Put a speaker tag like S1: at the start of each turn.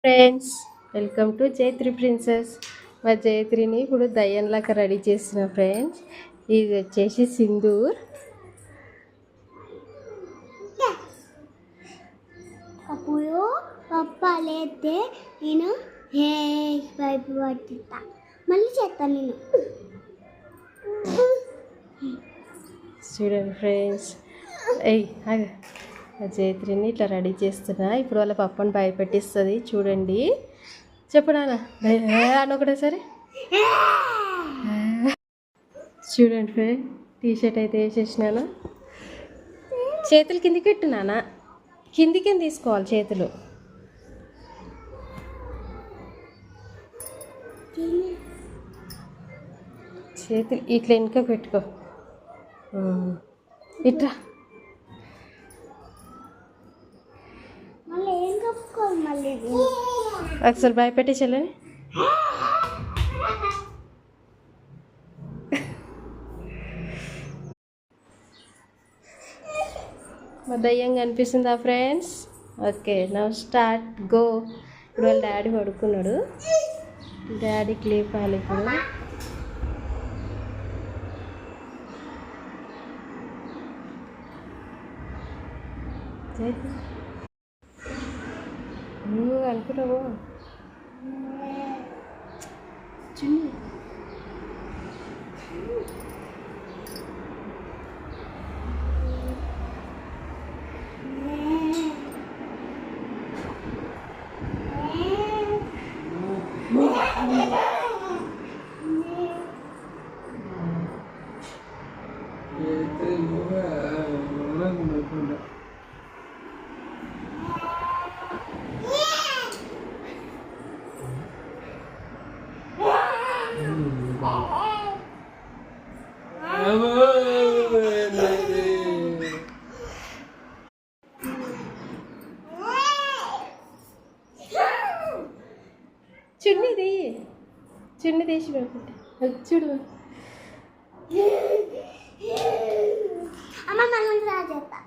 S1: Friends, welcome to Jaitri princess. మా జైత్రిని ఇప్పుడు దయ్యంలాగా రెడీ చేసిన ఫ్రెండ్స్. ఇది వచ్చేసి సింధూర్.
S2: అప్పుడు పప్పాలైతే నేను వైపు పట్టిస్తా, మళ్ళీ చేస్తాను నేను.
S1: చూడండి ఫ్రెండ్స్, మా జైత్రిని ఇట్లా రెడీ చేస్తున్నా. ఇప్పుడు వాళ్ళ పప్పని భయపెట్టిస్తుంది. చూడండి, చెప్పు నాన్న అని ఒకటేసారి. చూడండి ఫ్రెండ్, టీషర్ట్ అయితే వేసేసినాను. చేతులు కిందికి పెట్టు నాన్న, కిందికి తీసుకోవాలి చేతులు. చేతులు ఇట్లా వెనుక పెట్టుకో. ఇట్లా
S2: మళ్ళీ ఏం కప్పుకోవాలి, మళ్ళీ
S1: ఒకసారి భయపెట్టి చెల్లని. మా దయ్యంగా అనిపిస్తుందా friends? Okay, now start go. ఇప్పుడు వాళ్ళ డాడీ పడుకున్నాడు. డాడీకి లేపాలి ఇప్పుడు. నువ్వు అనుకున్నావు చిన్న చున్నీ తీసి పెట్టుకుంటే చూడు.
S2: అమ్మ మళ్ళీ చేస్తా.